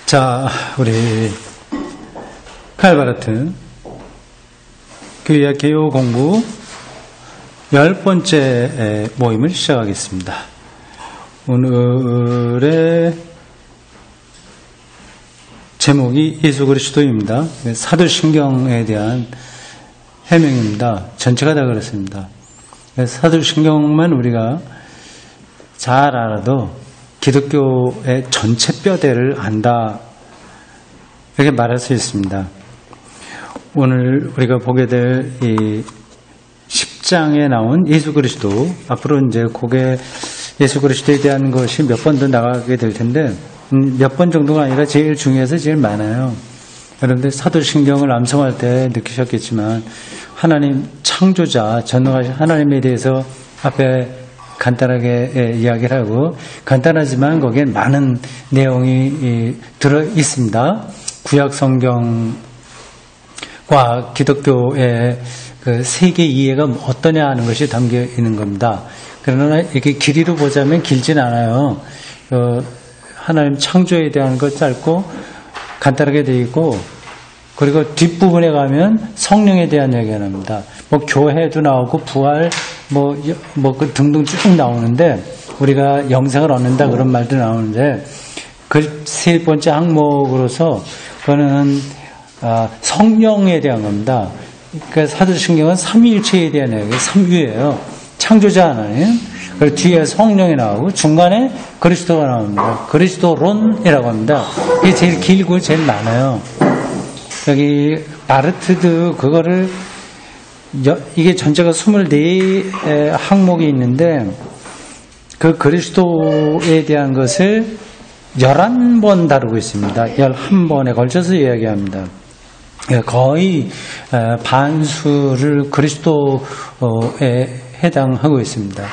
자, 우리 칼바르트 교회 개요 공부 10번째 모임을 시작하겠습니다. 오늘의 제목이 예수 그리스도입니다. 사도신경에 대한 해명입니다. 전체가 다 그렇습니다. 사도신경만 우리가 잘 알아도 기독교의 전체 뼈대를 안다, 이렇게 말할 수 있습니다. 오늘 우리가 보게 될 이 10장에 나온 예수 그리스도, 앞으로 이제 그게 예수 그리스도에 대한 것이 몇 번 더 나가게 될 텐데, 몇 번 정도가 아니라 제일 중요해서 제일 많아요. 여러분들 사도신경을 암송할 때 느끼셨겠지만, 하나님 창조자, 전능하신 하나님에 대해서 앞에 간단하게 이야기를 하고, 간단하지만 거기에 많은 내용이 들어 있습니다. 구약 성경과 기독교의 그 세계 이해가 어떠냐 하는 것이 담겨 있는 겁니다. 그러나 이렇게 길이로 보자면 길진 않아요. 하나님 창조에 대한 것 짧고 간단하게 되어 있고, 그리고 뒷부분에 가면 성령에 대한 얘기가 나옵니다. 뭐 교회도 나오고 부활 그 등등 쭉 나오는데, 우리가 영생을 얻는다 그런 말도 나오는데, 그 세 번째 항목으로서 그거는 성령에 대한 겁니다. 그러니까 사도신경은 삼위일체에 대한 얘기예요. 삼위예요. 창조자 하나님, 그리고 뒤에 성령이 나오고 중간에 그리스도가 나옵니다. 그리스도론이라고 합니다. 이게 제일 길고 제일 많아요. 여기 바르트도 그거를 이게 전체가 24 항목이 있는데, 그 그리스도에 대한 것을 11번 다루고 있습니다. 11번에 걸쳐서 이야기합니다. 거의 반수를 그리스도에 해당하고 있습니다.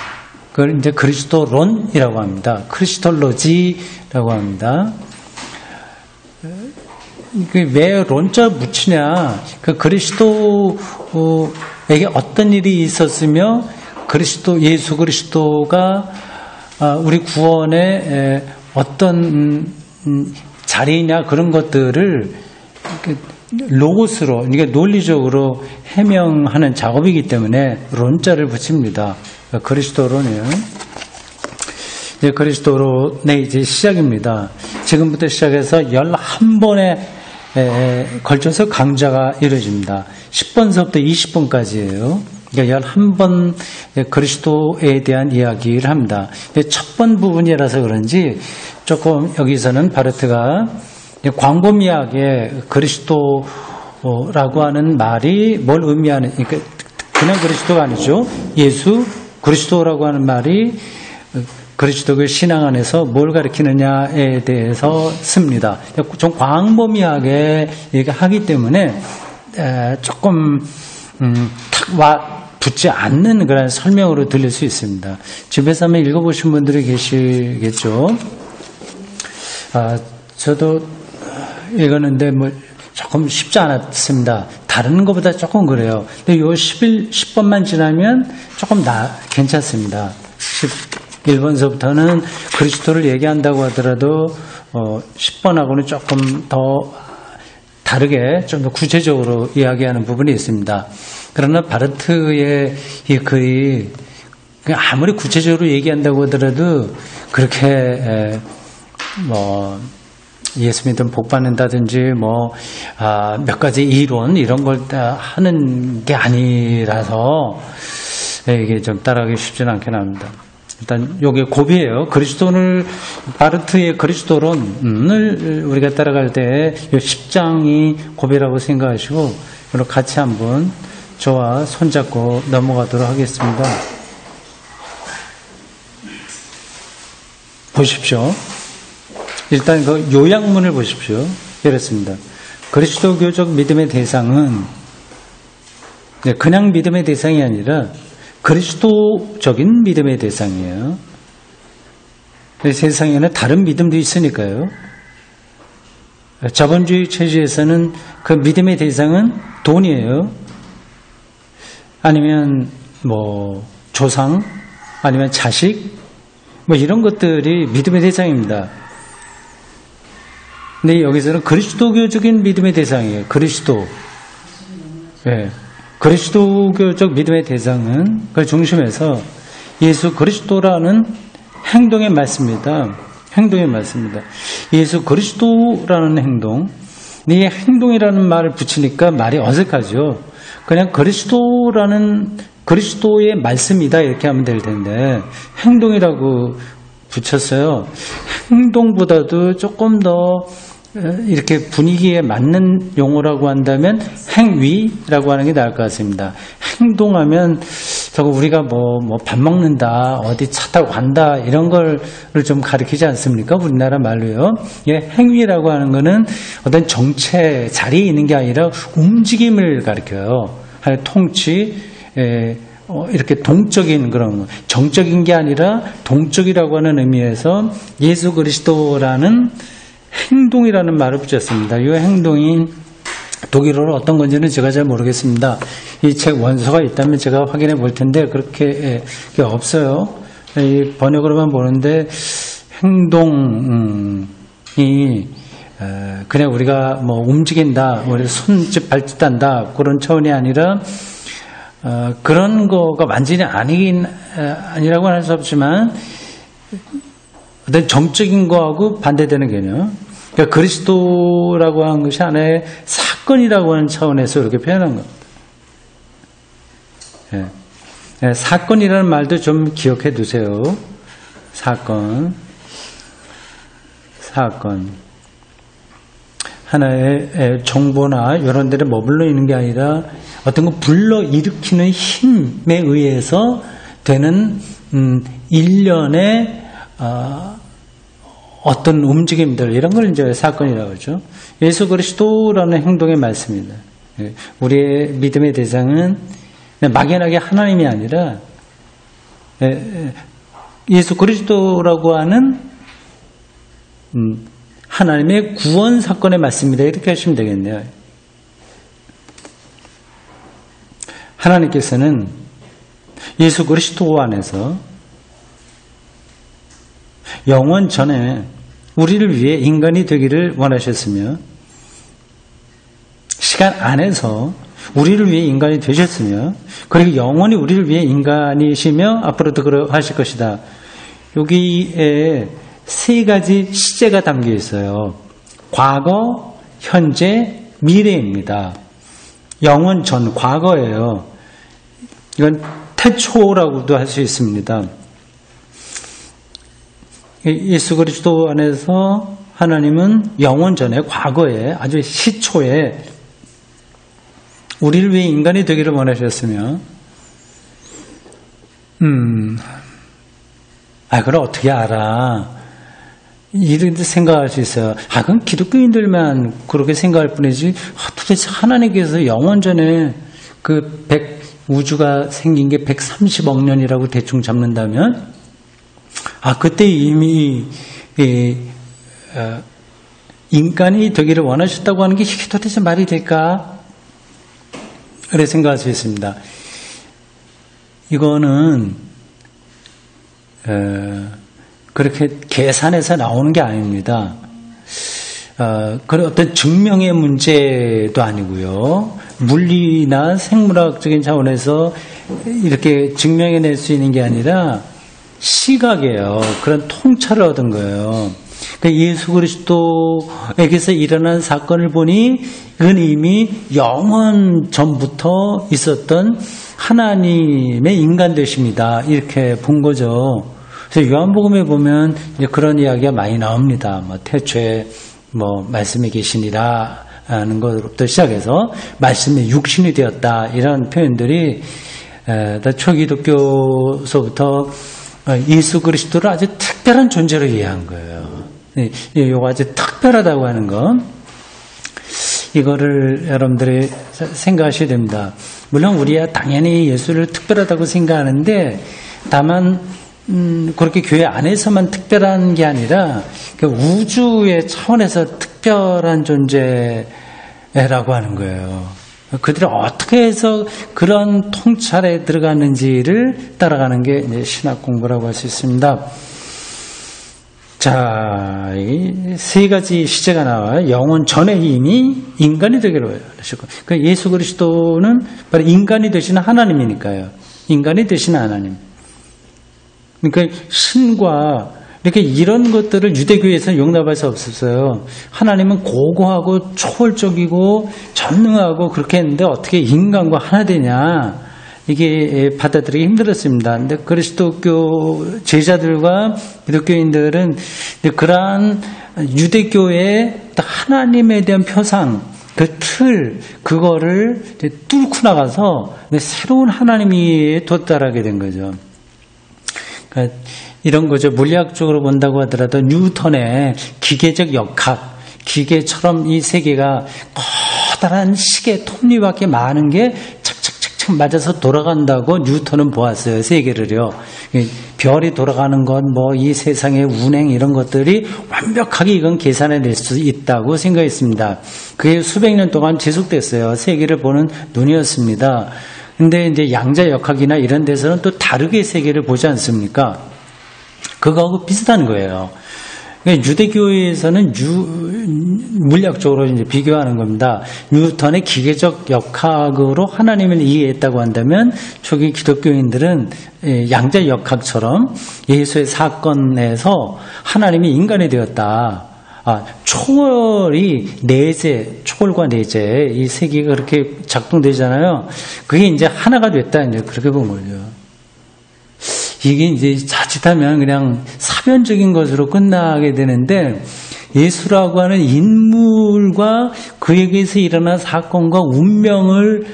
그걸 이제 그리스도론이라고 합니다. 크리스톨로지라고 합니다. 왜 론자 붙이냐? 그 그리스도에게 어떤 일이 있었으며, 예수 그리스도가 우리 구원의 어떤 자리냐, 그런 것들을 로고스로, 그러니까 논리적으로 해명하는 작업이기 때문에 론자를 붙입니다. 그리스도론이에요. 이제 그리스도론의 이제 시작입니다. 지금부터 시작해서 11번에 걸쳐서 강좌가 이루어집니다. 10번서부터 20번까지예요. 그러니까 11번 그리스도에 대한 이야기를 합니다. 첫 번 부분이라서 그런지 조금 여기서는 바르트가 광범위하게 그리스도라고 하는 말이 뭘 의미하는, 그러니까 그냥 그리스도가 아니죠. 예수 그리스도라고 하는 말이 그리스도교 신앙 안에서 뭘 가리키느냐에 대해서 씁니다. 좀 광범위하게 얘기하기 때문에 조금 탁 붙지 않는 그런 설명으로 들릴 수 있습니다. 집에서 한번 읽어보신 분들이 계시겠죠. 저도 읽었는데 조금 쉽지 않았습니다. 다른 것보다 조금 그래요. 근데 요 10번만 지나면 조금 괜찮습니다. 1번서부터는 그리스도를 얘기한다고 하더라도 10번하고는 조금 더 다르게 좀 더 구체적으로 이야기하는 부분이 있습니다. 그러나 바르트의 이 글이 아무리 구체적으로 얘기한다고 하더라도 그렇게 예수 믿으면 복 받는다든지 몇 가지 이론 이런 걸 하는 게 아니라서 이게 좀 따라하기 쉽지는 않게 나옵니다. 일단 요게 고비예요. 바르트의 그리스도론을 우리가 따라갈 때 요 10장이 고비라고 생각하시고, 그리고 같이 한번 저와 손잡고 넘어가도록 하겠습니다. 보십시오. 일단 그 요약문을 보십시오. 이렇습니다. 그리스도교적 믿음의 대상은 그냥 믿음의 대상이 아니라 그리스도적인 믿음의 대상이에요. 세상에는 다른 믿음도 있으니까요. 자본주의 체제에서는 그 믿음의 대상은 돈이에요. 아니면 조상, 아니면 자식, 이런 것들이 믿음의 대상입니다. 근데 여기서는 그리스도교적인 믿음의 대상이에요. 그리스도. 예. 그리스도교적 믿음의 대상은 그 중심에서 예수 그리스도라는 행동의 말씀입니다. 행동의 말씀입니다. 예수 그리스도라는 행동. 이 행동이라는 말을 붙이니까 말이 어색하죠. 그냥 그리스도의 말씀이다 이렇게 하면 될 텐데 행동이라고 붙였어요. 행동보다도 조금 더 이렇게 분위기에 맞는 용어라고 한다면 행위라고 하는 게 나을 것 같습니다. 행동하면 저거 우리가 뭐 밥 먹는다, 어디 차 타고 간다 이런 거를 좀 가리키지 않습니까? 우리나라 말로요. 예, 행위라고 하는 거는 어떤 정체 자리에 있는 게 아니라 움직임을 가리켜요. 통치, 이렇게 동적인 그런 정적인 게 아니라 동적이라고 하는 의미에서 예수 그리스도라는 행동이라는 말을 붙였습니다. 이 행동이 독일어로 어떤 건지는 제가 잘 모르겠습니다. 이 책 원서가 있다면 제가 확인해 볼 텐데 그렇게 없어요. 이 번역으로만 보는데 행동이 그냥 우리가 뭐 움직인다, 우리 손짓 발짓 한다 그런 차원이 아니라 그런 거가 완전히 아니라고 할 수 없지만 어떤 정적인 거하고 반대되는 개념. 그러니까 그리스도라고 하는 것이 하나의 사건이라고 하는 차원에서 이렇게 표현한 겁니다. 예. 예, 사건이라는 말도 좀 기억해 두세요. 사건. 하나의 정보나 이런 데를 머물러 있는 게 아니라 어떤 거 불러일으키는 힘에 의해서 되는 일련의 어떤 움직임들 이런 걸 이제 사건이라고 하죠. 예수 그리스도라는 행동의 말씀입니다. 우리의 믿음의 대상은 막연하게 하나님이 아니라 예수 그리스도라고 하는 하나님의 구원 사건의 말씀이다 이렇게 하시면 되겠네요. 하나님께서는 예수 그리스도 안에서 영원 전에 우리를 위해 인간이 되기를 원하셨으며 시간 안에서 우리를 위해 인간이 되셨으며 그리고 영원히 우리를 위해 인간이시며 앞으로도 그러하실 것이다. 여기에 세 가지 시제가 담겨 있어요. 과거, 현재, 미래입니다. 영원 전, 과거예요. 이건 태초라고도 할 수 있습니다. 예수 그리스도 안에서 하나님은 영원 전에 과거에 아주 시초에 우리를 위해 인간이 되기를 원하셨으며 그걸 어떻게 알아? 이렇게 생각할 수 있어요. 그건 기독교인들만 그렇게 생각할 뿐이지 도대체 하나님께서 영원 전에 우주가 생긴 게 130억 년이라고 대충 잡는다면 그때 이미 인간이 되기를 원하셨다고 하는 게 이게 도대체 말이 될까? 그래 생각할 수 있습니다. 이거는 그렇게 계산해서 나오는 게 아닙니다. 그런 어떤 증명의 문제도 아니고요. 물리나 생물학적인 차원에서 이렇게 증명해낼 수 있는 게 아니라 시각이에요. 그런 통찰을 얻은 거예요. 그러니까 예수 그리스도에게서 일어난 사건을 보니 그건 이미 영원 전부터 있었던 하나님의 인간 되심이다. 이렇게 본 거죠. 그래서 요한복음에 보면 이제 그런 이야기가 많이 나옵니다. 태초에 말씀이 계시니라 하는 것부터 시작해서 말씀이 육신이 되었다. 이런 표현들이 초기독교서부터 예수 그리스도를 아주 특별한 존재로 이해한 거예요. 이거 아주 특별하다고 하는 거. 이거를 여러분들이 생각하셔야 됩니다. 물론 우리야 당연히 예수를 특별하다고 생각하는데 다만 그렇게 교회 안에서만 특별한 게 아니라 우주의 차원에서 특별한 존재라고 하는 거예요. 그들이 어떻게 해서 그런 통찰에 들어갔는지를 따라가는 게 이제 신학 공부라고 할 수 있습니다. 자, 이 세 가지 시제가 나와 영원 전에 이미 인간이 되기로 하셨고, 그러니까 예수 그리스도는 바로 인간이 되시는 하나님이니까요. 인간이 되시는 하나님. 그러니까 신과 이렇게 이런 것들을 유대교에서는 용납할 수 없었어요. 하나님은 고고하고 초월적이고 전능하고 그렇게 했는데 어떻게 인간과 하나 되냐. 이게 받아들이기 힘들었습니다. 근데 그리스도교 제자들과 기독교인들은 그러한 유대교의 하나님에 대한 표상, 그 틀, 그거를 뚫고 나가서 새로운 하나님이 도달하게 된 거죠. 그러니까 이런 거죠. 물리학적으로 본다고 하더라도 뉴턴의 기계적 역학, 기계처럼 이 세계가 커다란 시계 톱니바퀴 많은 게 착착착착 맞아서 돌아간다고 뉴턴은 보았어요. 세계를요. 별이 돌아가는 것, 뭐 이 세상의 운행 이런 것들이 완벽하게 이건 계산해낼 수 있다고 생각했습니다. 그게 수백 년 동안 지속됐어요. 세계를 보는 눈이었습니다. 근데 이제 양자역학이나 이런 데서는 또 다르게 세계를 보지 않습니까? 그거하고 비슷한 거예요. 그러니까 유대교에서는 물리학적으로 이제 비교하는 겁니다. 뉴턴의 기계적 역학으로 하나님을 이해했다고 한다면 초기 기독교인들은 양자역학처럼 예수의 사건에서 하나님이 인간이 되었다. 초월이 내재, 초월과 내재 이 세계가 그렇게 작동되잖아요. 그게 이제 하나가 됐다 이제 그렇게 본 거죠. 이게 이제 자칫하면 그냥 사변적인 것으로 끝나게 되는데 예수라고 하는 인물과 그에게서 일어난 사건과 운명을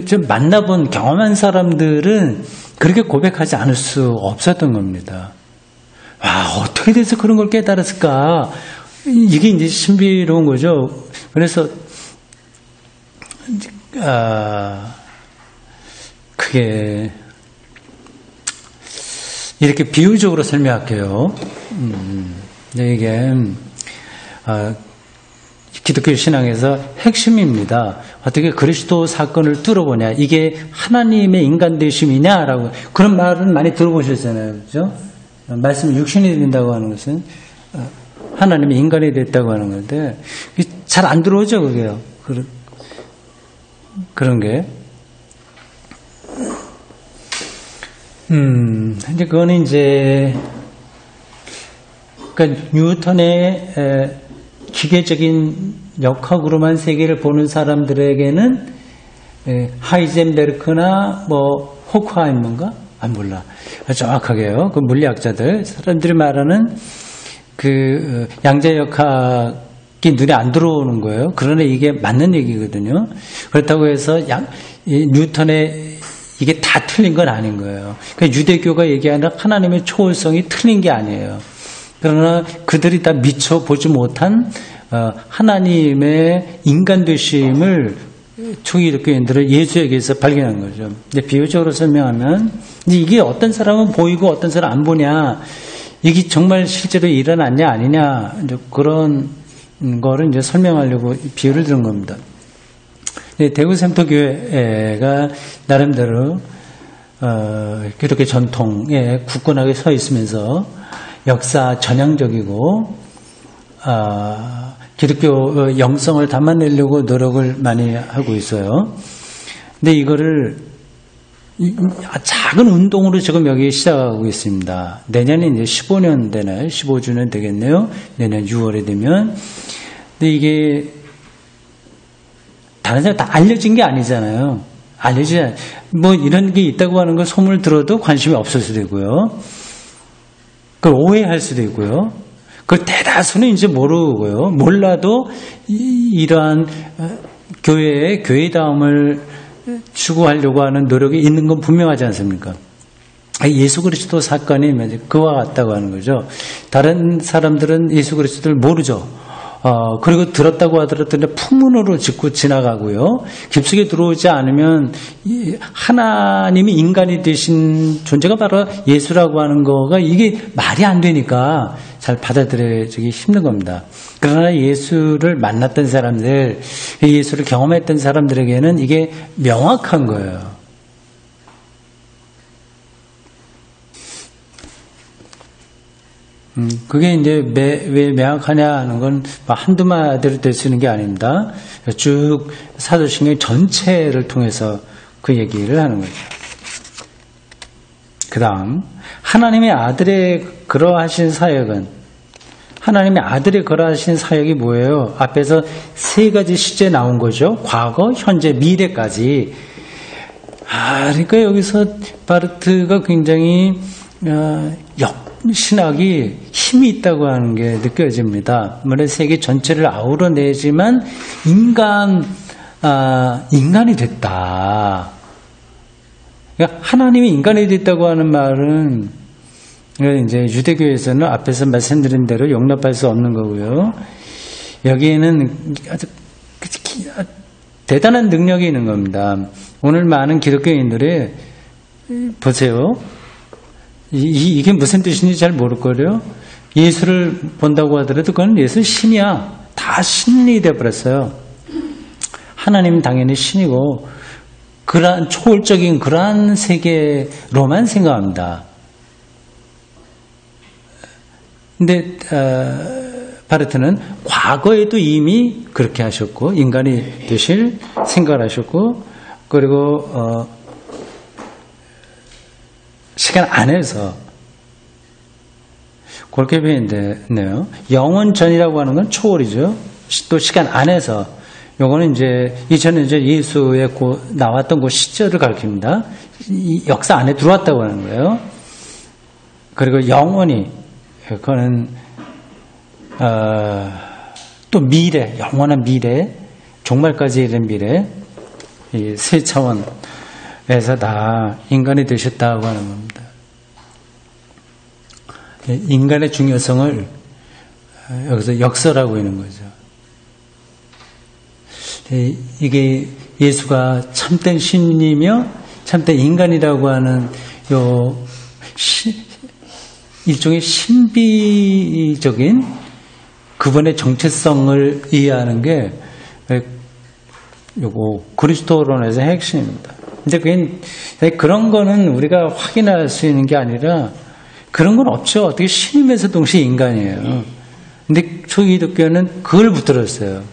좀 만나본 경험한 사람들은 그렇게 고백하지 않을 수 없었던 겁니다. 어떻게 돼서 그런 걸 깨달았을까? 이게 이제 신비로운 거죠. 그래서 그게 이렇게 비유적으로 설명할게요. 이게 기독교 신앙에서 핵심입니다. 어떻게 그리스도 사건을 뚫어보냐. 이게 하나님의 인간 되심이냐라고 그런 말은 많이 들어보셨잖아요. 그렇죠? 말씀이 육신이 된다고 하는 것은 하나님이 인간이 됐다고 하는 건데 잘 안 들어오죠. 그게요. 그런 게. 이제 그거는 이제, 그러니까 뉴턴의 기계적인 역학으로만 세계를 보는 사람들에게는 하이젠베르크나 뭐 호크하임인가? 몰라. 정확하게요. 그 물리학자들 사람들이 말하는 그 양자역학이 눈에 안 들어오는 거예요. 그러나 이게 맞는 얘기거든요. 그렇다고 해서 뉴턴의 이게 다 틀린 건 아닌 거예요. 그러니까 유대교가 얘기하는 하나님의 초월성이 틀린 게 아니에요. 그러나 그들이 다 미처 보지 못한 하나님의 인간 되심을 초기 기독교인들은 예수에게서 발견한 거죠. 이제 비유적으로 설명하면 이게 어떤 사람은 보이고 어떤 사람은 안 보냐, 이게 정말 실제로 일어났냐 아니냐, 이제 그런 거를 이제 설명하려고 비유를 들은 겁니다. 대구 샘터교회가 나름대로 기독교 전통에 굳건하게 서 있으면서 역사 전향적이고 기독교 영성을 담아내려고 노력을 많이 하고 있어요. 근데 이거를 작은 운동으로 지금 여기 시작하고 있습니다. 내년에 이제 15년 되나요? 15주년 되겠네요. 내년 6월에 되면. 근데 이게 다른 사람 다 알려진 게 아니잖아요. 뭐 이런 게 있다고 하는 걸 소문을 들어도 관심이 없을 수도 있고요. 그걸 오해할 수도 있고요. 그 대다수는 이제 모르고요. 몰라도 이러한 교회의 교회다움을 추구하려고 하는 노력이 있는 건 분명하지 않습니까? 예수 그리스도 사건이 그와 같다고 하는 거죠. 다른 사람들은 예수 그리스도를 모르죠. 그리고 들었다고 하더라도 풍문으로 짚고 지나가고요. 깊숙이 들어오지 않으면 하나님이 인간이 되신 존재가 바로 예수라고 하는 거가 이게 말이 안 되니까 잘 받아들여지기 힘든 겁니다. 그러나 예수를 만났던 사람들, 예수를 경험했던 사람들에게는 이게 명확한 거예요. 그게 이제 왜 명확하냐 하는 건 한두 마디로 될 수 있는 게 아닙니다. 쭉 사도신경 전체를 통해서 그 얘기를 하는 거죠. 그 다음, 하나님의 아들의 그러하신 사역은, 하나님의 아들의 그러하신 사역이 뭐예요? 앞에서 세 가지 시제 나온 거죠. 과거, 현재, 미래까지. 그러니까 여기서 바르트가 굉장히 신학이 힘이 있다고 하는 게 느껴집니다. 물론 세계 전체를 아우러내지만 인간이 됐다. 그러니까 하나님이 인간이 됐다고 하는 말은 이제 유대교에서는 앞에서 말씀드린 대로 용납할 수 없는 거고요. 여기에는 아주 대단한 능력이 있는 겁니다. 오늘 많은 기독교인들이 보세요. 이게 무슨 뜻인지 잘 모를 거예요. 예수를 본다고 하더라도 그건 예수 신이야. 다 신이 되어버렸어요. 하나님은 당연히 신이고 그러한 초월적인 그러한 세계로만 생각합니다. 근데 바르트는 과거에도 이미 그렇게 하셨고 인간이 되실 생각을 하셨고 그리고 시간 안에서 그렇게 표현되네요. 영원전이라고 하는 건 초월이죠. 또 시간 안에서 요거는 이제 이전에 이제 예수의 나왔던 그 시절을 가리킵니다. 이 역사 안에 들어왔다고 하는 거예요. 그리고 영원히 그거는 또 미래, 영원한 미래, 종말까지 이른 미래, 이 세 차원에서 다 인간이 되셨다고 하는 겁니다. 인간의 중요성을 여기서 역설하고 있는 거죠. 이게 예수가 참된 신이며 참된 인간이라고 하는 요 일종의 신비적인 그분의 정체성을 이해하는 게 요거 그리스도론에서의 핵심입니다. 근데 그런 거는 우리가 확인할 수 있는 게 아니라 그런 건 없죠. 어떻게 신이면서 동시에 인간이에요. 근데 초기독교는 그걸 붙들었어요.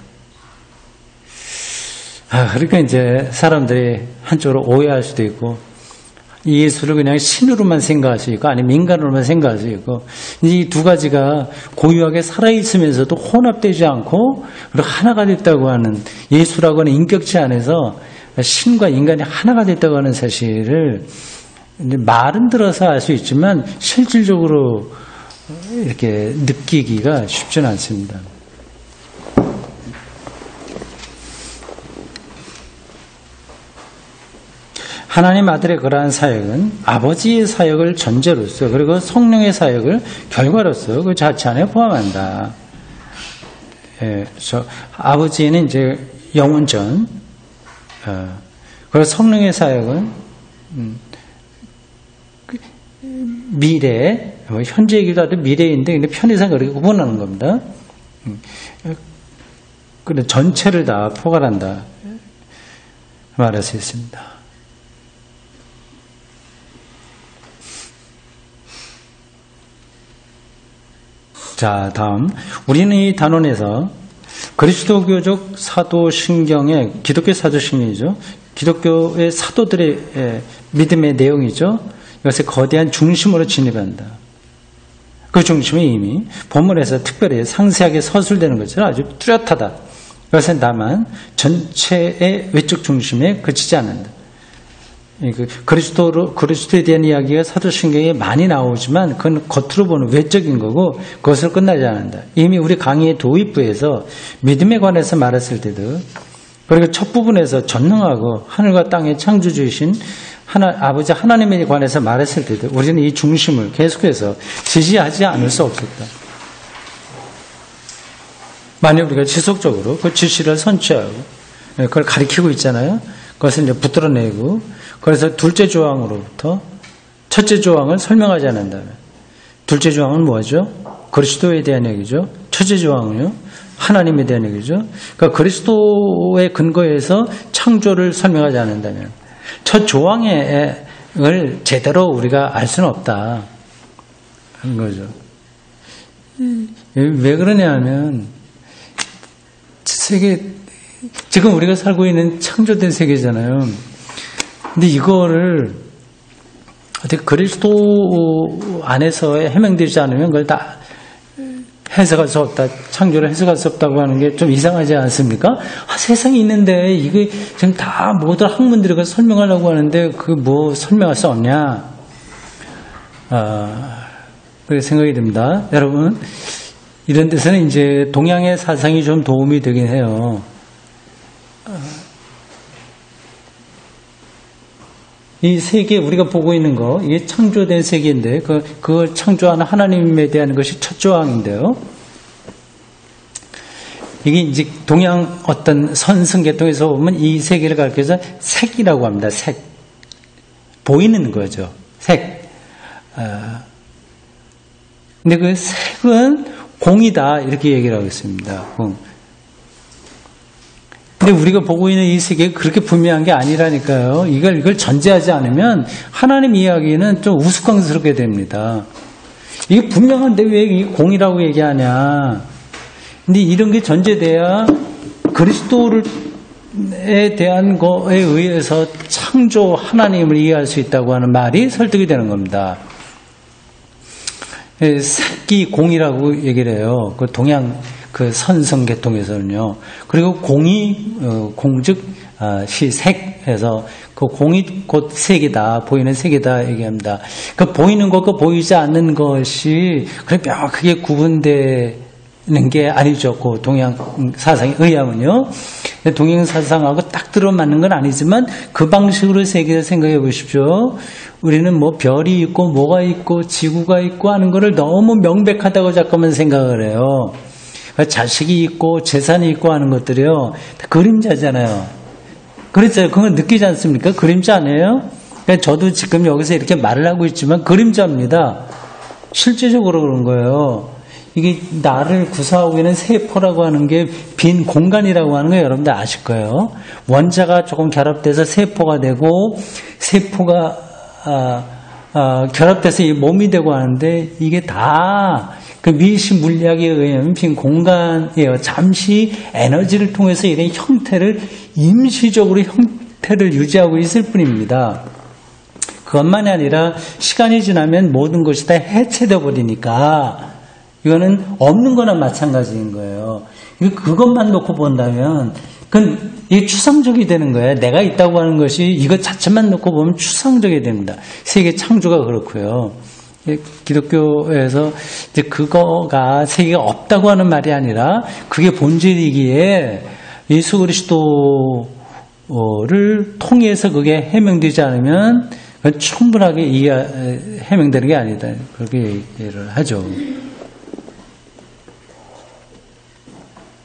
그러니까 이제 사람들이 한쪽으로 오해할 수도 있고 예수를 그냥 신으로만 생각할 수 있고 아니면 인간으로만 생각할 수 있고 이 두 가지가 고유하게 살아있으면서도 혼합되지 않고 그리고 하나가 됐다고 하는 예수라고 하는 인격체 안에서 신과 인간이 하나가 됐다고 하는 사실을 말은 들어서 알 수 있지만 실질적으로 이렇게 느끼기가 쉽지는 않습니다. 하나님 아들의 그러한 사역은 아버지의 사역을 전제로서 그리고 성령의 사역을 결과로서 그 자체 안에 포함한다. 아버지는 이제 영원전, 그리고 성령의 사역은 미래, 현재이기도 하고 미래인데 근데 편의상 그렇게 구분하는 겁니다. 그래 전체를 다 포괄한다 말할 수 있습니다. 자, 다음 우리는 이 단원에서 그리스도교적 사도신경의 기독교 사도신경이죠. 기독교의 사도들의 믿음의 내용이죠. 이것의 거대한 중심으로 진입한다. 그 중심이 이미 본문에서 특별히 상세하게 서술되는 거죠. 아주 뚜렷하다. 이것은 다만 전체의 외적 중심에 그치지 않는다. 그리스도에 대한 이야기가 사도신경에 많이 나오지만 그건 겉으로 보는 외적인 거고 그것을 끝나지 않는다. 이미 우리 강의의 도입부에서 믿음에 관해서 말했을 때도 그리고 첫 부분에서 전능하고 하늘과 땅의 창조주이신 아버지 하나님에 관해서 말했을 때도 우리는 이 중심을 계속해서 지지하지 않을 수 없었다. 만약 우리가 지속적으로 그 지시를 선취하고 그걸 가리키고 있잖아요. 그것을 이제 붙들어내고 그래서 둘째 조항으로부터 첫째 조항을 설명하지 않는다면 둘째 조항은 뭐죠? 그리스도에 대한 얘기죠. 첫째 조항은요. 하나님에 대한 얘기죠. 그러니까 그리스도의 근거에서 창조를 설명하지 않는다면 첫 조항을 제대로 우리가 알 수는 없다 하는 거죠. 왜 그러냐 하면 세계 지금 우리가 살고 있는 창조된 세계잖아요. 근데 이거를 어떻게 그리스도 안에서 해명되지 않으면 그걸 다 해석할 수 없다, 창조를 해석할 수 없다고 하는 게 좀 이상하지 않습니까? 세상에 있는데 이게 지금 다 모든 학문들이 그걸 설명하려고 하는데 그 뭐 설명할 수 없냐? 그렇게 생각이 듭니다. 여러분, 이런 데서는 이제 동양의 사상이 좀 도움이 되긴 해요. 이 세계 우리가 보고 있는 거, 이게 창조된 세계인데 그걸 창조하는 하나님에 대한 것이 첫 조항인데요. 이게 이제 동양 어떤 선승계통에서 보면 이 세계를 가르쳐서 색이라고 합니다. 색. 보이는 거죠. 색. 근데 그 색은 공이다 이렇게 얘기를 하고 있습니다. 공. 근데 우리가 보고 있는 이 세계가 그렇게 분명한 게 아니라니까요. 이걸 전제하지 않으면 하나님 이야기는 좀 우스꽝스럽게 됩니다. 이게 분명한데 왜 이 공이라고 얘기하냐. 근데 이런 게 전제돼야 그리스도에 대한 거에 의해서 창조 하나님을 이해할 수 있다고 하는 말이 설득이 되는 겁니다. 색이 공이라고 얘기를 해요. 그 동양 그 선성계통에서는요. 그리고 공이 공즉 시색해서 그 공이 곧 색이다, 보이는 색이다 얘기합니다. 그 보이는 것과 보이지 않는 것이 그렇게 명확하게 구분되는 게 아니죠. 그 동양 사상에 의하면요. 동양 사상하고 딱 들어맞는 건 아니지만 그 방식으로 세계를 생각해 보십시오. 우리는 뭐 별이 있고 뭐가 있고 지구가 있고 하는 거를 너무 명백하다고 자꾸만 생각을 해요. 자식이 있고 재산이 있고 하는 것들이요. 다 그림자잖아요. 그랬잖아요. 그건 느끼지 않습니까? 그림자 아니에요? 그러니까 저도 지금 여기서 이렇게 말을 하고 있지만 그림자입니다. 실제적으로 그런 거예요. 이게 나를 구성하고 있는 세포라고 하는 게 빈 공간이라고 하는 거 여러분들 아실 거예요. 원자가 조금 결합돼서 세포가 되고 세포가 결합돼서 이 몸이 되고 하는데 이게 다 그 미신 물리학에 의하면 빈 공간이에요. 잠시 에너지를 통해서 이런 형태를 임시적으로 형태를 유지하고 있을 뿐입니다. 그것만이 아니라 시간이 지나면 모든 것이 다 해체되어 버리니까 이거는 없는 거나 마찬가지인 거예요. 그것만 놓고 본다면 그건 이게 추상적이 되는 거예요. 내가 있다고 하는 것이 이것 자체만 놓고 보면 추상적이 됩니다. 세계 창조가 그렇고요. 기독교에서 이제 그거가 세계가 없다고 하는 말이 아니라 그게 본질이기에 예수 그리스도를 통해서 그게 해명되지 않으면 그건 충분하게 해명되는 게 아니다. 그렇게 얘기를 하죠.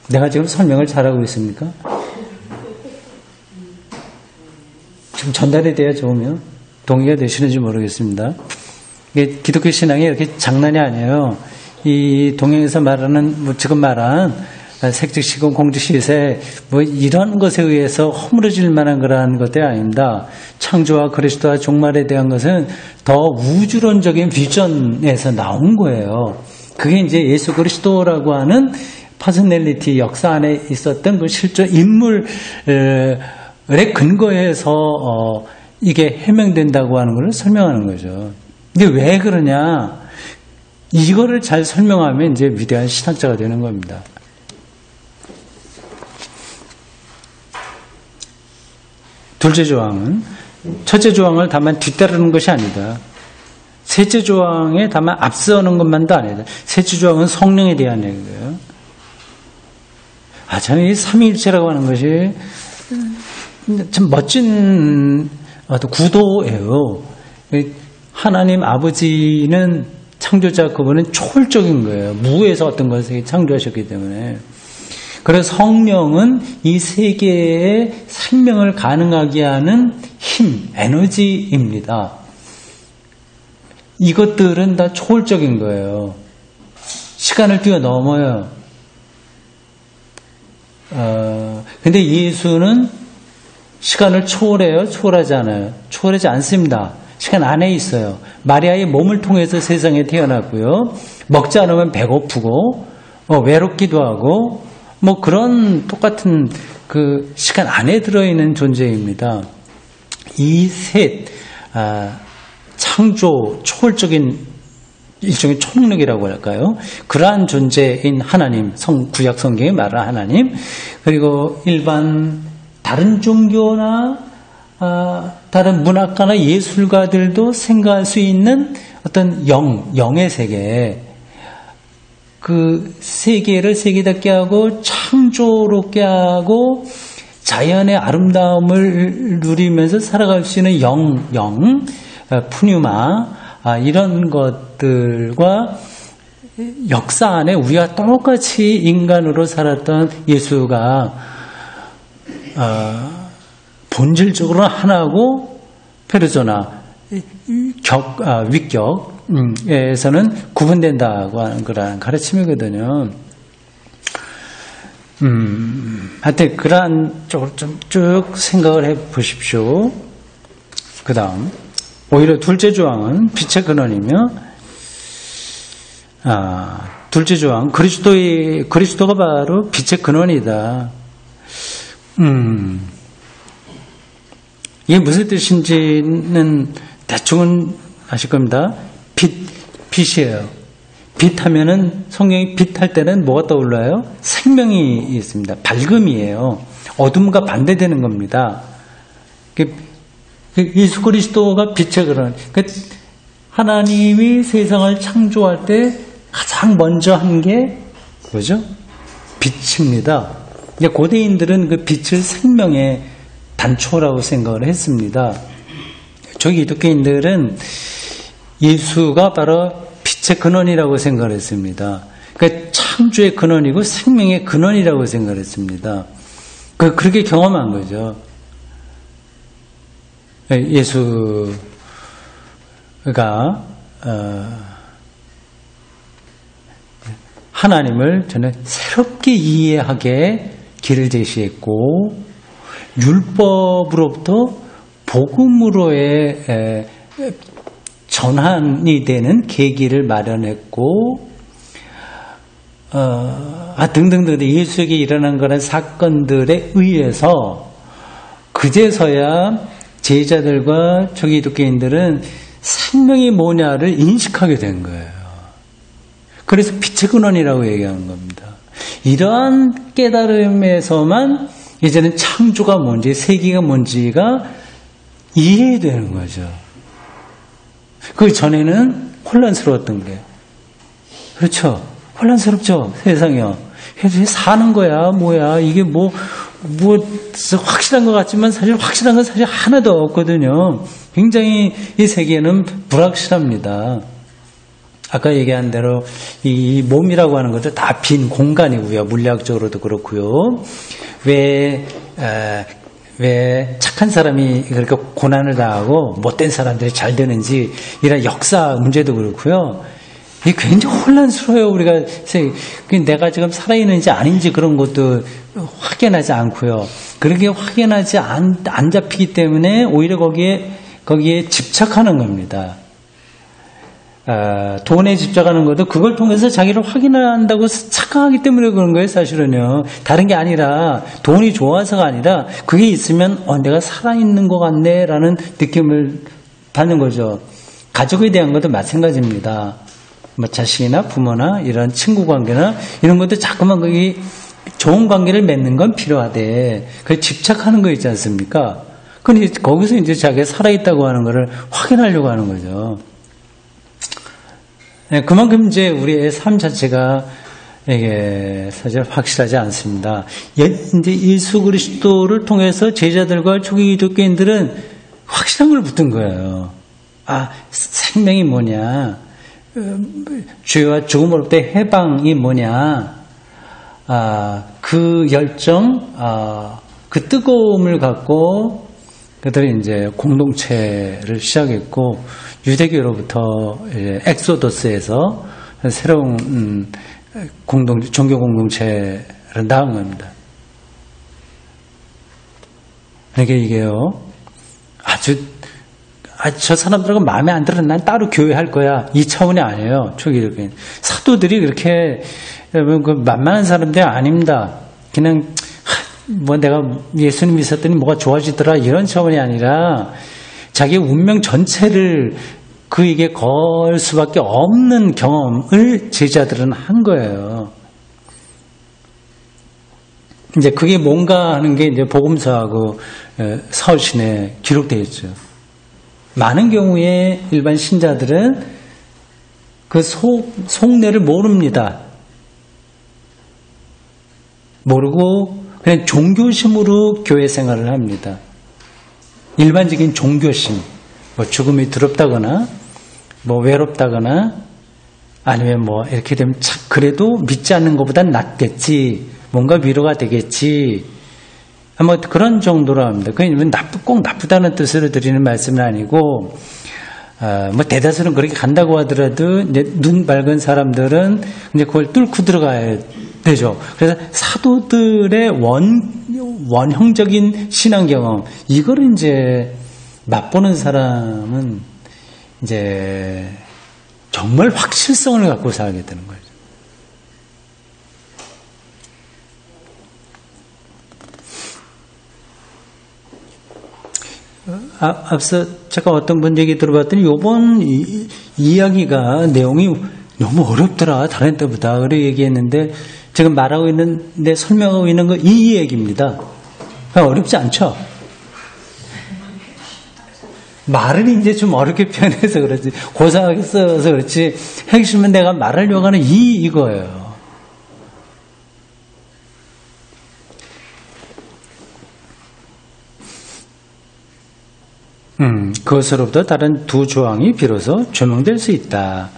내가 지금 설명을 잘하고 있습니까? 지금 전달이 돼야 좋으면 동의가 되시는지 모르겠습니다. 기독교 신앙이 이렇게 장난이 아니에요. 이 동양에서 말하는 뭐 지금 말한 색즉시공 공즉시세 뭐 이런 것에 의해서 허물어질 만한 그러한 것들이 아닙니다. 창조와 그리스도와 종말에 대한 것은 더 우주론적인 비전에서 나온 거예요. 그게 이제 예수 그리스도라고 하는 퍼스널리티 역사 안에 있었던 그 실존 인물에 근거해서 이게 해명된다고 하는 것을 설명하는 거죠. 근데 왜 그러냐? 이거를 잘 설명하면 이제 위대한 신학자가 되는 겁니다. 둘째 조항은 첫째 조항을 다만 뒤따르는 것이 아니다. 셋째 조항에 다만 앞서는 것만도 아니다. 셋째 조항은 성령에 대한 얘기예요. 저는 이 삼위일체라고 하는 것이 참 멋진 구도예요. 하나님 아버지는 창조자 그분은 초월적인 거예요. 무에서 어떤 것을 창조하셨기 때문에. 그래서 성령은 이 세계의 생명을 가능하게 하는 힘, 에너지입니다. 이것들은 다 초월적인 거예요. 시간을 뛰어넘어요. 근데 예수는 시간을 초월해요? 초월하지 않아요? 초월하지 않습니다. 시간 안에 있어요. 마리아의 몸을 통해서 세상에 태어났고요. 먹지 않으면 배고프고 외롭기도 하고 그런 똑같은 그 시간 안에 들어있는 존재입니다. 이 셋 창조 초월적인 일종의 초능력이라고 할까요? 그러한 존재인 하나님, 구약 성경에 말하는 하나님, 그리고 일반 다른 종교나 다른 문학가나 예술가들도 생각할 수 있는 어떤 영의 세계, 그 세계를 세계답게 하고 창조롭게 하고 자연의 아름다움을 누리면서 살아갈 수 있는 푸뉴마, 이런 것들과 역사 안에 우리가 똑같이 인간으로 살았던 예수가 본질적으로 하나고 페르소나, 위격에서는 구분된다고 하는 그런 가르침이거든요. 하여튼 그러한 쪽으로 좀 쭉 생각을 해 보십시오. 그 다음 오히려 둘째 조항은 빛의 근원이며, 둘째 조항, 그리스도가 바로 빛의 근원이다. 이게 무슨 뜻인지는 대충은 아실 겁니다. 빛이에요. 빛 하면은, 성경이 빛 할 때는 뭐가 떠올라요? 생명이 있습니다. 밝음이에요. 어둠과 반대되는 겁니다. 예수 그리스도가 빛의 근원. 하나님이 세상을 창조할 때 가장 먼저 한 게 뭐죠? 빛입니다. 고대인들은 그 빛을 생명의 단초라고 생각을 했습니다. 저기 기독교인들은 예수가 바로 빛의 근원이라고 생각을 했습니다. 그러니까 창조의 근원이고 생명의 근원이라고 생각을 했습니다. 그렇게 경험한 거죠. 예수가 하나님을 저는 새롭게 이해하게 길을 제시했고, 율법으로부터 복음으로의 전환이 되는 계기를 마련했고, 등등등 예수에게 일어난 그런 사건들에 의해서 그제서야 제자들과 초기독교인들은 생명이 뭐냐를 인식하게 된 거예요. 그래서 빛의 근원이라고 얘기하는 겁니다. 이러한 깨달음에서만 이제는 창조가 뭔지, 세계가 뭔지가 이해되는 거죠. 그 전에는 혼란스러웠던 게. 그렇죠. 혼란스럽죠. 세상이요. 사는 거야, 뭐야. 이게 확실한 것 같지만 사실 확실한 건 사실 하나도 없거든요. 굉장히 이 세계는 불확실합니다. 아까 얘기한 대로 이 몸이라고 하는 것도 다 빈 공간이고요. 물리학적으로도 그렇고요. 왜 착한 사람이 그렇게 고난을 당하고 못된 사람들이 잘 되는지, 이런 역사 문제도 그렇고요. 이게 굉장히 혼란스러워요. 우리가 내가 지금 살아있는지 아닌지 그런 것도 확인하지 않고요. 그렇게 확인하지 안 잡히기 때문에 오히려 거기에 집착하는 겁니다. 돈에 집착하는 것도 그걸 통해서 자기를 확인한다고 착각하기 때문에 그런 거예요, 사실은요. 다른 게 아니라, 돈이 좋아서가 아니라, 그게 있으면, 내가 살아있는 것 같네, 라는 느낌을 받는 거죠. 가족에 대한 것도 마찬가지입니다. 자식이나 부모나 이런 친구 관계나 이런 것도 자꾸만 거기 좋은 관계를 맺는 건 필요하대. 그 집착하는 거 있지 않습니까? 근데 거기서 이제 자기가 살아있다고 하는 거를 확인하려고 하는 거죠. 네, 그만큼 이제 우리의 삶 자체가 이게 사실 확실하지 않습니다. 이제 예수 그리스도를 통해서 제자들과 초기 기독교인들은 확실한 걸 붙은 거예요. 생명이 뭐냐, 죄와 죽음으로부터 해방이 뭐냐, 그 열정, 그 뜨거움을 갖고 그들이 이제 공동체를 시작했고, 유대교로부터 엑소더스에서 새로운 종교 공동체를 낳은 겁니다. 그러니까 이게요, 아주 저 사람들하고 마음에 안 들어 난 따로 교회할 거야. 이 차원이 아니에요. 초기적인 사도들이 그렇게 만만한 사람들이 아닙니다. 그냥 뭐 내가 예수님 있었더니 뭐가 좋아지더라 이런 차원이 아니라 자기 운명 전체를 그에게 걸 수밖에 없는 경험을 제자들은 한 거예요. 이제 그게 뭔가 하는 게 이제 복음서하고 사울신에 기록되어 있죠. 많은 경우에 일반 신자들은 그 속내를 모릅니다. 모르고 그냥 종교심으로 교회 생활을 합니다. 일반적인 종교심, 뭐 죽음이 두렵다거나, 뭐 외롭다거나, 아니면 뭐 이렇게 되면 참 그래도 믿지 않는 것보단 낫겠지, 뭔가 위로가 되겠지, 뭐 그런 정도로 합니다. 그건 꼭 나쁘다는 뜻으로 드리는 말씀은 아니고, 뭐 대다수는 그렇게 간다고 하더라도 이제 눈 밝은 사람들은 이제 그걸 뚫고 들어가야 되죠. 그래서 사도들의 원형적인 신앙 경험, 이걸 이제 맛보는 사람은 이제 정말 확실성을 갖고 살게 되는 거죠. 앞서 제가 어떤 분 얘기 들어봤더니 요번 이야기가 내용이 너무 어렵더라 다른 때보다 그렇게 얘기했는데 지금 말하고 있는데 설명하고 있는 거 이 얘기입니다. 어렵지 않죠? 말을 이제 좀 어렵게 표현해서 그렇지 고상하게 써서 그렇지 핵심은 내가 말하려고 하는 이거예요. 그것으로부터 다른 두 조항이 비로소 조명될 수 있다.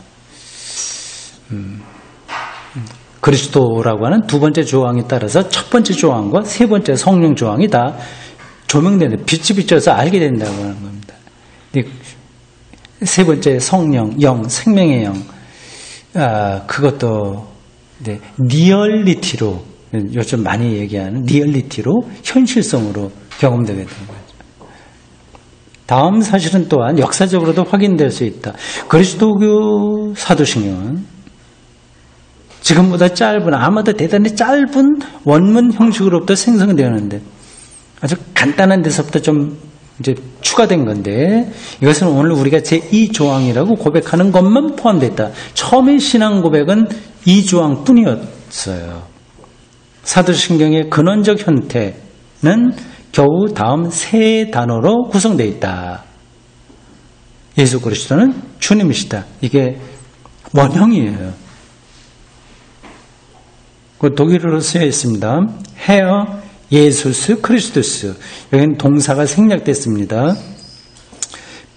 그리스도라고 하는 두 번째 조항에 따라서 첫 번째 조항과 세 번째 성령 조항이 다 조명된다. 빛이 비춰서 알게 된다고 하는 겁니다. 세 번째 성령, 영, 생명의 영, 그것도 리얼리티로 요즘 많이 얘기하는 리얼리티로 현실성으로 경험되게 되는 거예요. 다음 사실은 또한 역사적으로도 확인될 수 있다. 그리스도교 사도신경은 지금보다 짧은 아마도 대단히 짧은 원문 형식으로부터 생성되었는데 아주 간단한 데서부터 좀 이제 추가된 건데 이것은 오늘 우리가 제2조항이라고 고백하는 것만 포함됐다. 처음의 신앙 고백은 2조항뿐이었어요. 사도신경의 근원적 형태는 겨우 다음 세 단어로 구성되어 있다. 예수 그리스도는 주님이시다. 이게 원형이에요. 그 독일어로 쓰여 있습니다. 헤어 예수스 크리스투스. 여기는 동사가 생략됐습니다.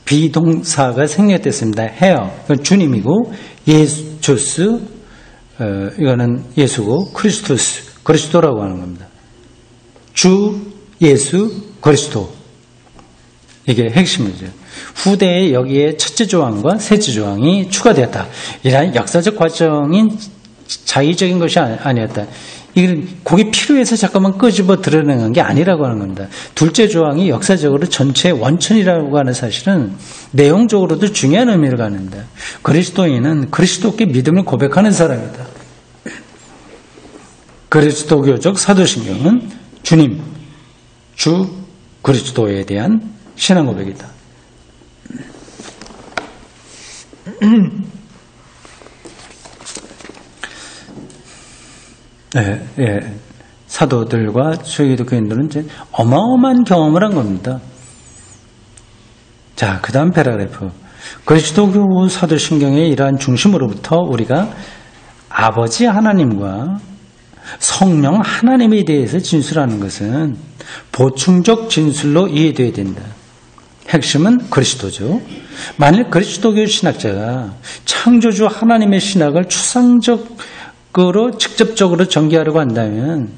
비동사가 생략됐습니다. 헤어 이건 주님이고 예수스 이거는 예수고 크리스투스 그리스도라고 하는 겁니다. 주 예수 그리스도 이게 핵심이죠. 후대에 여기에 첫째 조항과 셋째 조항이 추가되었다. 이러한 역사적 과정인 자의적인 것이 아니었다. 이게 그게 필요해서 잠깐만 끄집어 드러내는 게 아니라고 하는 겁니다. 둘째 조항이 역사적으로 전체의 원천이라고 하는 사실은 내용적으로도 중요한 의미를 갖는다. 그리스도인은 그리스도께 믿음을 고백하는 사람이다. 그리스도교적 사도신경은 주님, 주 그리스도에 대한 신앙 고백이다. 사도들과 초기도 교인들은 이제 어마어마한 경험을 한 겁니다. 자, 그 다음 패러그래프. 그리스도교 사도신경의 이러한 중심으로부터 우리가 아버지 하나님과 성령 하나님에 대해서 진술하는 것은 보충적 진술로 이해되어야 된다. 핵심은 그리스도죠. 만일 그리스도교 신학자가 창조주 하나님의 신학을 추상적으로 직접적으로 전개하려고 한다면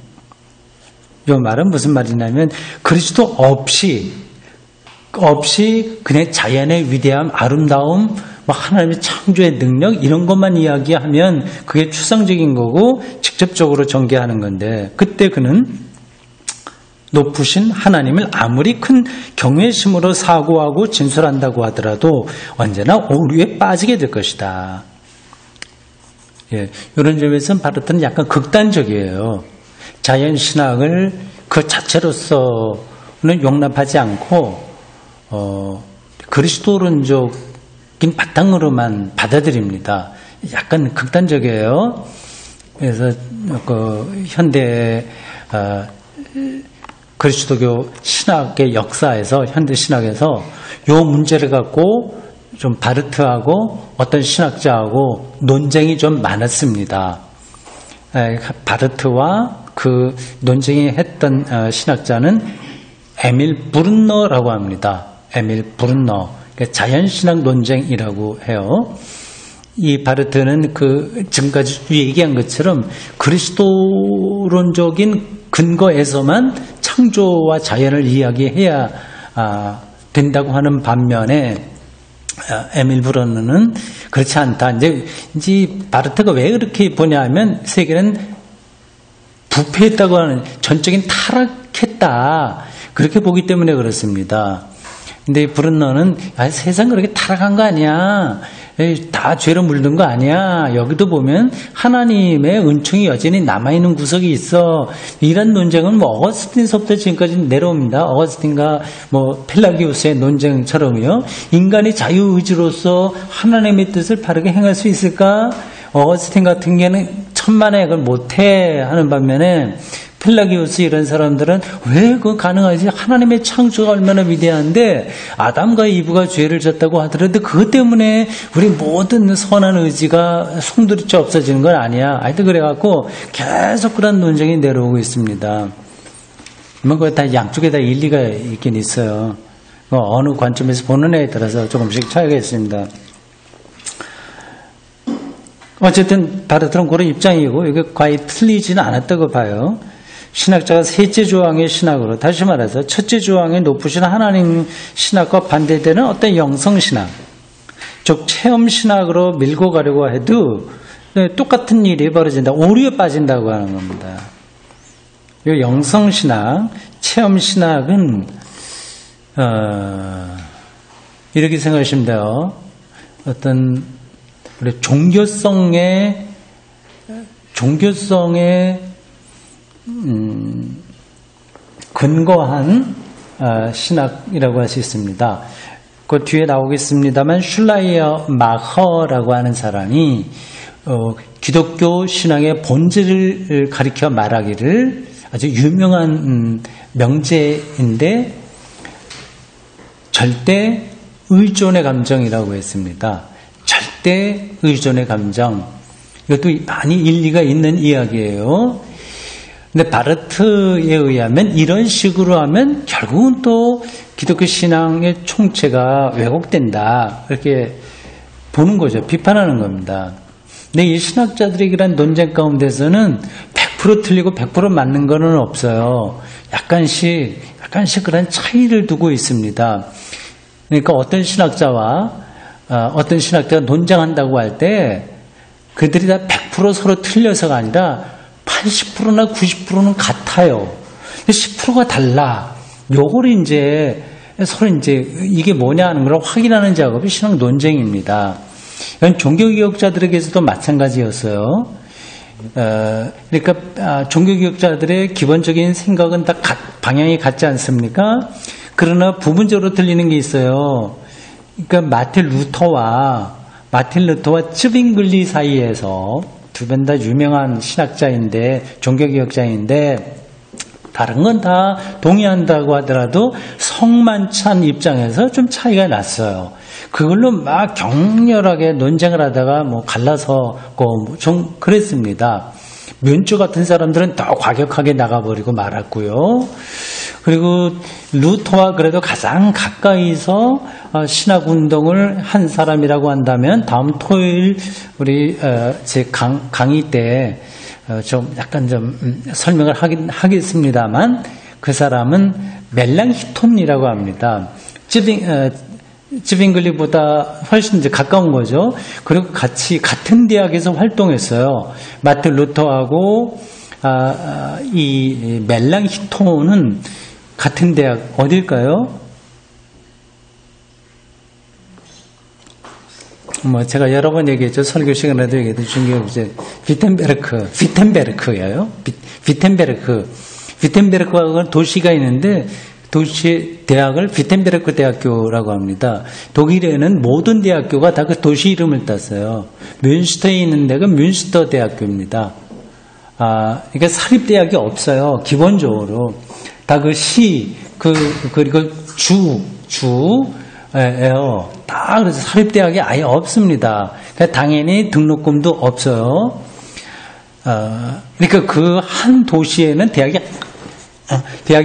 이 말은 무슨 말이냐면 그리스도 없이 그냥 자연의 위대함, 아름다움, 하나님의 창조의 능력 이런 것만 이야기하면 그게 추상적인 거고 직접적으로 전개하는 건데 그때 그는 높으신 하나님을 아무리 큰 경외심으로 사고하고 진술한다고 하더라도 언제나 오류에 빠지게 될 것이다. 예, 이런 점에서는 바르트는 약간 극단적이에요. 자연신학을 그 자체로서는 용납하지 않고 그리스도론적인 바탕으로만 받아들입니다. 약간 극단적이에요. 그래서 그 현대 그리스도교 신학의 역사에서 현대 신학에서 요 문제를 갖고 좀 바르트하고 어떤 신학자하고 논쟁이 좀 많았습니다. 바르트와 그 논쟁이 했던 신학자는 에밀 브룬너라고 합니다. 에밀 브룬너. 자연신학 논쟁이라고 해요. 이 바르트는 그 지금까지 얘기한 것처럼 그리스도론적인 근거에서만 창조와 자연을 이야기해야 된다고 하는 반면에 에밀 브룬너는 그렇지 않다. 이제 바르트가 왜 그렇게 보냐면 세계는 부패했다고 하는 전적인 타락했다. 그렇게 보기 때문에 그렇습니다. 근데 브룬너는 세상 그렇게 타락한 거 아니야. 다 죄로 물든 거 아니야. 여기도 보면 하나님의 은총이 여전히 남아있는 구석이 있어. 이런 논쟁은 뭐 어거스틴서부터 지금까지 내려옵니다. 어거스틴과 뭐 펠라기우스의 논쟁처럼요. 인간이 자유의지로서 하나님의 뜻을 바르게 행할 수 있을까? 어거스틴 같은 경우는 천만에 그걸 못해 하는 반면에 펠라기우스 이런 사람들은 왜 그거 가능하지? 하나님의 창조가 얼마나 위대한데 아담과 이브가 죄를 졌다고 하더라도 그것 때문에 우리 모든 선한 의지가 송두리째 없어지는 건 아니야. 하여튼 그래갖고 계속 그런 논쟁이 내려오고 있습니다. 그거 다 양쪽에 다 일리가 있긴 있어요. 어느 관점에서 보는 애에 따라서 조금씩 차이가 있습니다. 어쨌든 바르트는 그런 입장이고 이게 거의 틀리지는 않았다고 봐요. 신학자가 셋째 조항의 신학으로, 다시 말해서 첫째 조항의 높으신 하나님 신학과 반대되는 어떤 영성신학, 즉 체험신학으로 밀고 가려고 해도 똑같은 일이 벌어진다. 오류에 빠진다고 하는 겁니다. 이 영성신학, 체험신학은 이렇게 생각하시면 돼요. 어떤 우리 종교성에 근거한 신학이라고 할 수 있습니다. 그 뒤에 나오겠습니다만 슐라이어 마허라고 하는 사람이 기독교 신앙의 본질을 가리켜 말하기를 아주 유명한 명제인데 절대 의존의 감정이라고 했습니다. 절대 의존의 감정. 이것도 많이 일리가 있는 이야기예요. 근데 바르트에 의하면 이런 식으로 하면 결국은 또 기독교 신앙의 총체가 왜곡된다. 이렇게 보는 거죠. 비판하는 겁니다. 근데 이 신학자들의 이런 논쟁 가운데서는 100% 틀리고 100% 맞는 거는 없어요. 약간씩 그런 차이를 두고 있습니다. 그러니까 어떤 신학자가 논쟁한다고 할 때 그들이 다 100% 서로 틀려서가 아니라 80%나 90%는 같아요. 근데 10%가 달라. 요거를 서로 이게 뭐냐 하는 걸 확인하는 작업이 신학 논쟁입니다. 이건 종교개혁자들에게서도 마찬가지였어요. 그러니까 종교개혁자들의 기본적인 생각은 다 방향이 같지 않습니까? 그러나 부분적으로 틀리는 게 있어요. 그러니까 마틴 루터와 쯔빙글리 사이에서 두 분 다 유명한 신학자인데 종교개혁자인데 다른 건 다 동의한다고 하더라도 성만찬 입장에서 좀 차이가 났어요. 그걸로 막 격렬하게 논쟁을 하다가 갈라서고 좀 그랬습니다. 면주 같은 사람들은 더 과격하게 나가버리고 말았고요. 그리고 루터와 그래도 가장 가까이서 신학운동을 한 사람이라고 한다면 다음 토요일 우리 제 강의 때 좀 약간 좀 설명을 하겠습니다만 그 사람은 멜랑히톤이라고 합니다. 쯔빙글리보다 훨씬 이제 가까운 거죠. 그리고 같은 대학에서 활동했어요. 마틴 루터하고 이 멜랑히톤은 같은 대학 어딜까요? 제가 여러 번 얘기했죠. 설교 시간에도 얘기했죠. 중요한 이제 비텐베르크예요. 비텐베르크가 도시가 있는데 도시 대학을 비텐베르크 대학교라고 합니다. 독일에는 모든 대학교가 다 그 도시 이름을 땄어요. 뮌스터에 있는 데가 뮌스터 대학교입니다. 그러니까 사립 대학이 없어요. 기본적으로 다 그 시, 그리고 주예요. 다 그래서 사립 대학이 아예 없습니다. 그러니까 당연히 등록금도 없어요. 그러니까 그 한 도시에는 대학이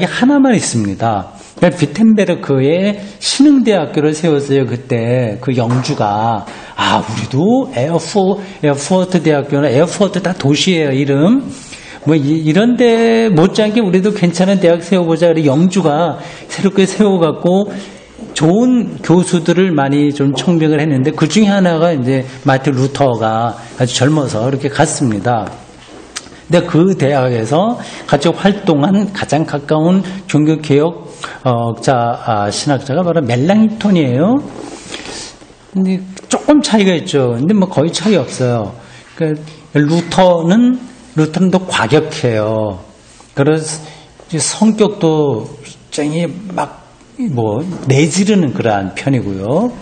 하나만 있습니다. 그러니까 비텐베르크에 신흥대학교를 세웠어요. 그때 그 영주가 우리도 에어포트 대학교나 에어포트 다 도시예요. 이름 이런데 못지않게 우리도 괜찮은 대학 세워보자. 그래 영주가 새롭게 세워갖고 좋은 교수들을 많이 좀 청빙을 했는데 그 중에 하나가 이제 마틴 루터가 아주 젊어서 이렇게 갔습니다. 근데 그 대학에서 같이 활동한 가장 가까운 종교개혁자 신학자가 바로 멜랑톤이에요. 근데 조금 차이가 있죠. 근데 거의 차이 없어요. 그러니까 루터는 더 과격해요. 그래서 성격도 굉장히 내지르는 그러한 편이고요.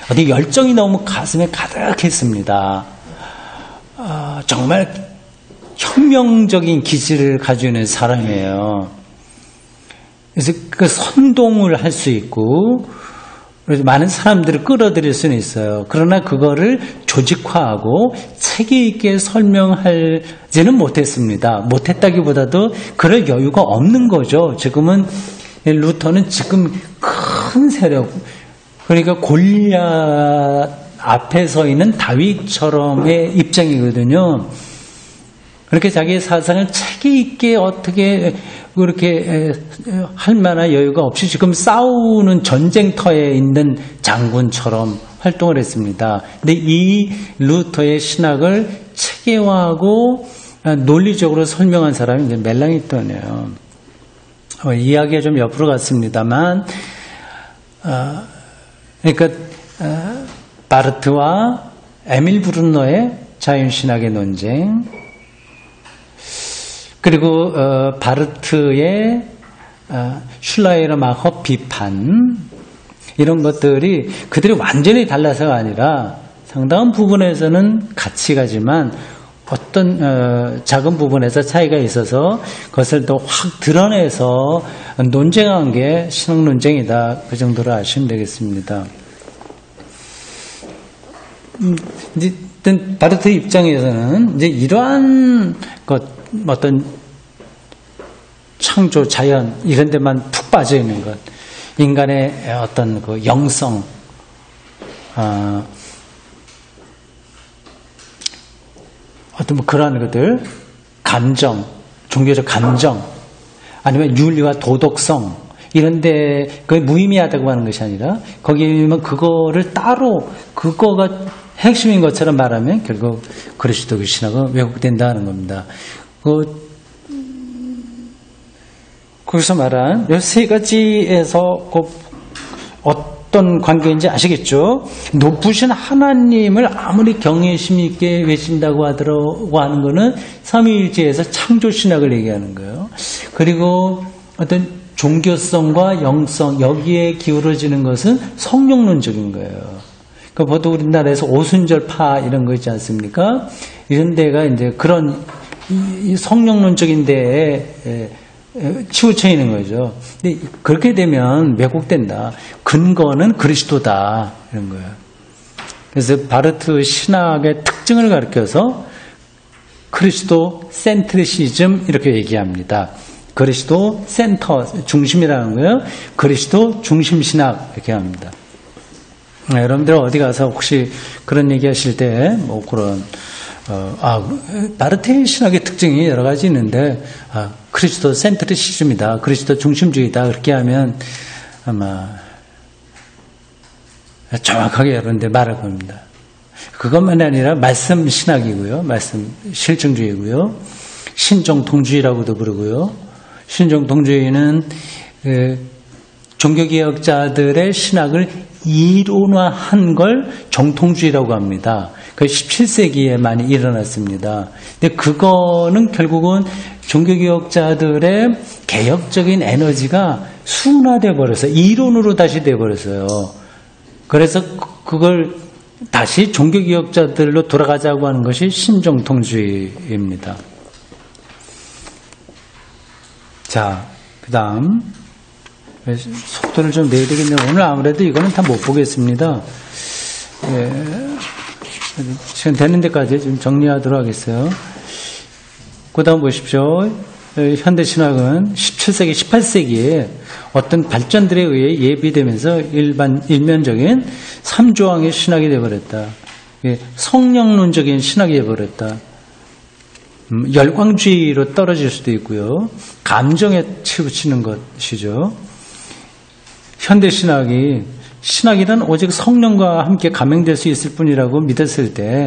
어디 열정이 너무 가슴에 가득했습니다. 정말 혁명적인 기질을 가지고 있는 사람이에요. 그래서 그 선동을 할 수 있고, 그래서 많은 사람들을 끌어들일 수는 있어요. 그러나 그거를 조직화하고 체계 있게 설명하지는 못했습니다. 못했다기보다도 그럴 여유가 없는 거죠. 지금은 루터는 지금 큰 세력, 그러니까 골리앗 앞에 서 있는 다윗처럼의 입장이거든요. 그렇게 자기의 사상을 체계 있게 어떻게 그렇게 할 만한 여유가 없이 지금 싸우는 전쟁터에 있는 장군처럼 활동을 했습니다. 근데 이 루터의 신학을 체계화하고 논리적으로 설명한 사람이 이제 멜랑이톤이에요. 이야기가 좀 옆으로 갔습니다만, 그러니까 바르트와 에밀 브룬너의 자연신학의 논쟁, 그리고 바르트의 슐라이러마허 비판, 이런 것들이 그들이 완전히 달라서가 아니라 상당한 부분에서는 같이 가지만 어떤 작은 부분에서 차이가 있어서 그것을 더 확 드러내서 논쟁한 게 신학 논쟁이다. 그 정도로 아시면 되겠습니다. 이제 바르트 입장에서는 이제 이러한 어떤 창조, 자연 이런 데만 푹 빠져 있는 것, 인간의 어떤 그 영성, 어떤 그러한 것들, 감정, 종교적 감정, 아니면 윤리와 도덕성 이런데 그게 무의미하다고 하는 것이 아니라 거기면 그거를 따로 그거가 핵심인 것처럼 말하면 결국 그리스도교 신학은 왜곡된다는 겁니다. 거기서 말한 이 세 가지에서 어떤 관계인지 아시겠죠? 높으신 하나님을 아무리 경외심 있게 외친다고 하는 것은 삼위일체에서 창조신학을 얘기하는 거예요. 그리고 어떤 종교성과 영성 여기에 기울어지는 것은 성령론적인 거예요. 그러니까 보통 우리나라에서 오순절파 이런 거 있지 않습니까? 이런 데가 이제 그런 이 성령론적인 데에 치우쳐 있는 거죠. 근데 그렇게 되면 왜곡된다. 근거는 그리스도다. 이런 거예요. 그래서 바르트 신학의 특징을 가리켜서 그리스도 센트리시즘 이렇게 얘기합니다. 그리스도 센터, 중심이라는 거예요. 그리스도 중심 신학 이렇게 합니다. 여러분들 어디 가서 혹시 그런 얘기 하실 때 그런 바르트의 신학의 특징이 여러 가지 있는데 그리스도 센트리시즘이다, 그리스도 중심주의다 그렇게 하면 아마 정확하게 여러분들 말할 겁니다. 그것만이 아니라 말씀 신학이고요, 말씀 실증주의고요, 신정통주의라고도 부르고요. 신정통주의는 종교개혁자들의 신학을 이론화한 걸 정통주의라고 합니다. 그 17세기에 많이 일어났습니다. 근데 그거는 결국은 종교개혁자들의 개혁적인 에너지가 순화돼 버려서 이론으로 다시 돼 버렸어요. 그래서 그걸 다시 종교개혁자들로 돌아가자고 하는 것이 신정통주의입니다. 자, 그 다음 속도를 좀 내야 되겠네요. 오늘 아무래도 이거는 다 못 보겠습니다. 시간 되는 데까지 좀 정리하도록 하겠어요. 그 다음 보십시오. 현대신학은 17세기, 18세기에 어떤 발전들에 의해 예비되면서 일면적인 삼조항의 신학이 되어버렸다. 성령론적인 신학이 되어버렸다. 열광주의로 떨어질 수도 있고요. 감정에 치우치는 것이죠. 현대신학이 신학이란 오직 성령과 함께 감행될 수 있을 뿐이라고 믿었을 때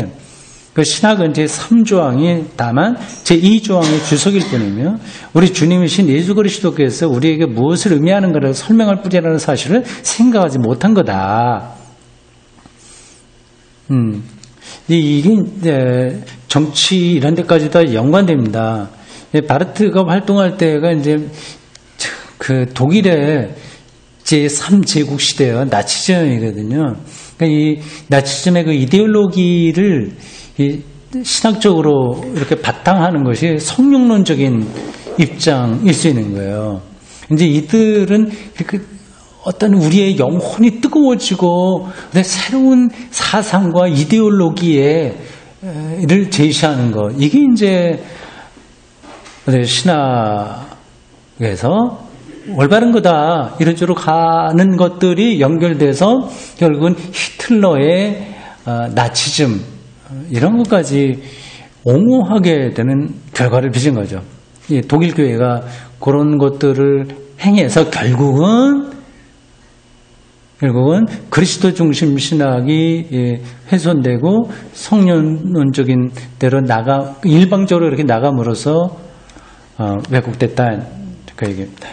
그 신학은 제3조항이 다만 제2조항의 주석일 뿐이며 우리 주님이신 예수 그리스도께서 우리에게 무엇을 의미하는가를 설명할 뿐이라는 사실을 생각하지 못한 거다. 이게 이제 정치 이런 데까지도 연관됩니다. 바르트가 활동할 때가 이제 그 독일의 제3제국 시대와 나치즘이거든요. 그러니까 이 나치즘의 그 이데올로기를 이 신학적으로 이렇게 바탕하는 것이 성령론적인 입장일 수 있는 거예요. 이제 이들은 어떤 우리의 영혼이 뜨거워지고 새로운 사상과 이데올로기를 제시하는 것. 이게 이제 신학에서 올바른 거다. 이런 쪽으로 가는 것들이 연결돼서 결국은 히틀러의 나치즘 이런 것까지 옹호하게 되는 결과를 빚은 거죠. 독일 교회가 그런 것들을 행해서 결국은 그리스도 중심 신학이 훼손되고 성령론적인 대로 일방적으로 이렇게 나감으로써 왜곡됐다. 그 얘기입니다.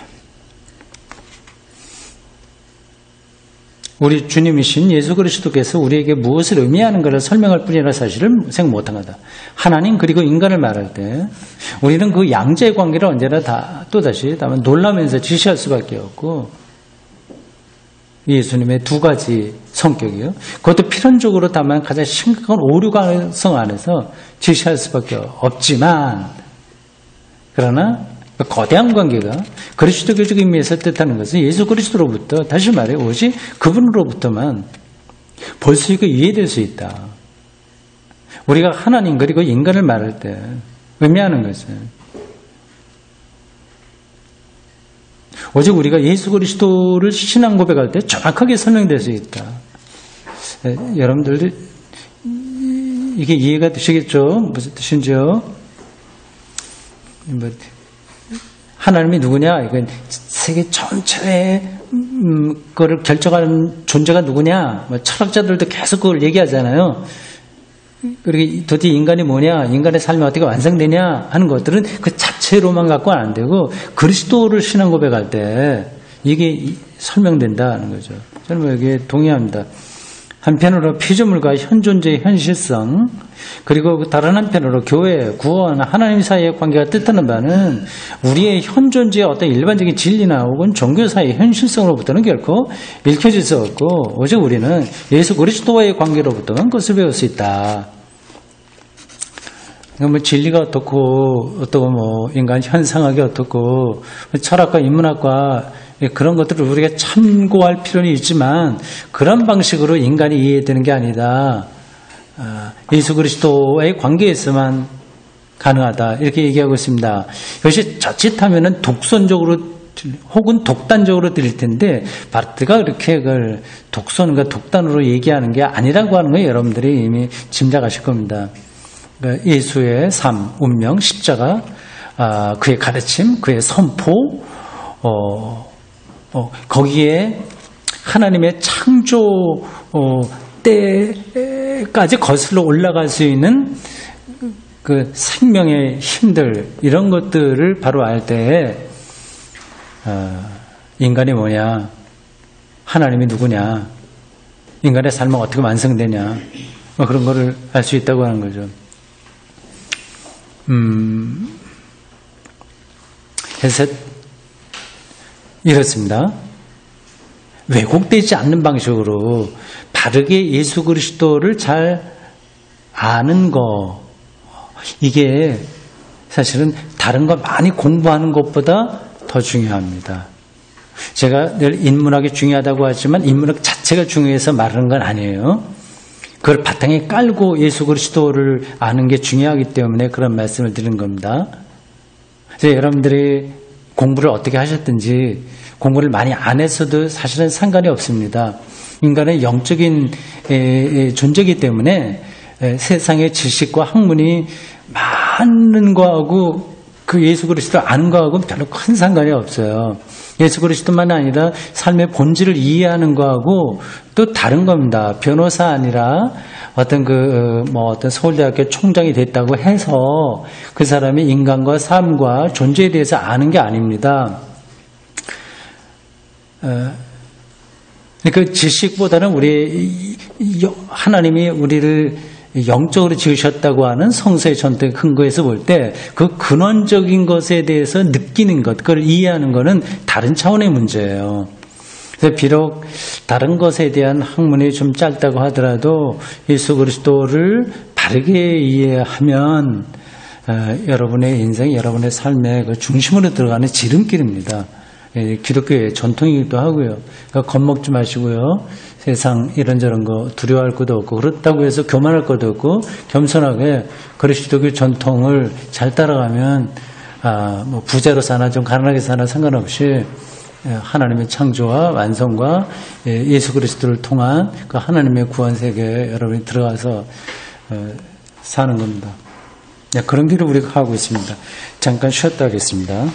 우리 주님이신 예수 그리스도께서 우리에게 무엇을 의미하는가를 설명할 뿐이라 사실을 생각 못한 거다. 하나님 그리고 인간을 말할 때 우리는 그 양자의 관계를 언제나 또다시 놀라면서 지시할 수밖에 없고 예수님의 두 가지 성격이요. 그것도 필연적으로 다만 가장 심각한 오류 가능성 안에서 지시할 수밖에 없지만 그러나 거대한 관계가 그리스도교적 의미에서 뜻하는 것은 예수 그리스도로부터 다시 말해 오직 그분으로부터만 볼 수 있고 이해될 수 있다. 우리가 하나님 그리고 인간을 말할 때 의미하는 것은 오직 우리가 예수 그리스도를 신앙 고백할 때 정확하게 설명될 수 있다. 여러분들 이게 이해가 되시겠죠? 무슨 뜻인지요? 하나님이 누구냐? 이건 세계 전체의 거를 결정하는 존재가 누구냐? 철학자들도 계속 그걸 얘기하잖아요. 그리고 도대체 인간이 뭐냐? 인간의 삶이 어떻게 완성되냐? 하는 것들은 그 자체로만 갖고는 안 되고 그리스도를 신앙 고백할 때 이게 설명된다는 거죠. 저는 여기에 동의합니다. 한편으로 피조물과 현존재의 현실성 그리고 다른 한편으로 교회, 구원, 하나님 사이의 관계가 뜻하는 바는 우리의 현존재의 어떤 일반적인 진리나 혹은 종교 사이의 현실성으로부터는 결코 읽혀질 수 없고 오직 우리는 예수 그리스도와의 관계로부터만 그것을 배울 수 있다. 진리가 어떻고 인간 현상학이 어떻고 철학과 인문학과 그런 것들을 우리가 참고할 필요는 있지만 그런 방식으로 인간이 이해되는 게 아니다. 예수 그리스도와의 관계에서만 가능하다. 이렇게 얘기하고 있습니다. 이것이 자칫하면 독선적으로 혹은 독단적으로 들릴 텐데 바르트가 그렇게 그걸 독선과 독단으로 얘기하는 게 아니라고 하는 거 여러분들이 이미 짐작하실 겁니다. 예수의 삶, 운명, 십자가, 그의 가르침, 그의 선포, 거기에 하나님의 창조 때까지 거슬러 올라갈 수 있는 그 생명의 힘들 이런 것들을 바로 알 때 인간이 뭐냐, 하나님이 누구냐, 인간의 삶은 어떻게 완성되냐, 뭐 그런 거를 알 수 있다고 하는 거죠. 그래서 이렇습니다. 왜곡되지 않는 방식으로 바르게 예수 그리스도를 잘 아는 거, 이게 사실은 다른 거 많이 공부하는 것보다 더 중요합니다. 제가 늘 인문학이 중요하다고 하지만 인문학 자체가 중요해서 말하는 건 아니에요. 그걸 바탕에 깔고 예수 그리스도를 아는 게 중요하기 때문에 그런 말씀을 드리는 겁니다. 그래서 여러분들이 공부를 어떻게 하셨든지 공부를 많이 안 했어도 사실은 상관이 없습니다. 인간은 영적인 존재이기 때문에 세상의 지식과 학문이 많은 거하고 그 예수 그리스도를 아는 거하고는 별로 큰 상관이 없어요. 예수 그리스도만 아니라 삶의 본질을 이해하는 거하고 또 다른 겁니다. 변호사 아니라 어떤 어떤 서울대학교 총장이 됐다고 해서 그 사람이 인간과 삶과 존재에 대해서 아는 게 아닙니다. 그 지식보다는 하나님이 우리를 영적으로 지으셨다고 하는 성서의 전통의 근거에서 볼 때 그 근원적인 것에 대해서 느끼는 것, 그걸 이해하는 것은 다른 차원의 문제예요. 그래서 비록 다른 것에 대한 학문이 좀 짧다고 하더라도 예수 그리스도를 바르게 이해하면 여러분의 인생, 여러분의 삶의 그 중심으로 들어가는 지름길입니다. 기독교의 전통이기도 하고요. 그러니까 겁먹지 마시고요. 세상 이런저런 거 두려워할 것도 없고 그렇다고 해서 교만할 것도 없고 겸손하게 그리스도교 전통을 잘 따라가면 뭐 부자로 사나 좀 가난하게 사나 상관없이 하나님의 창조와 완성과 예수 그리스도를 통한 그 하나님의 구원 세계에 여러분이 들어가서 사는 겁니다. 그런 길을 우리가 하고 있습니다. 잠깐 쉬었다 하겠습니다.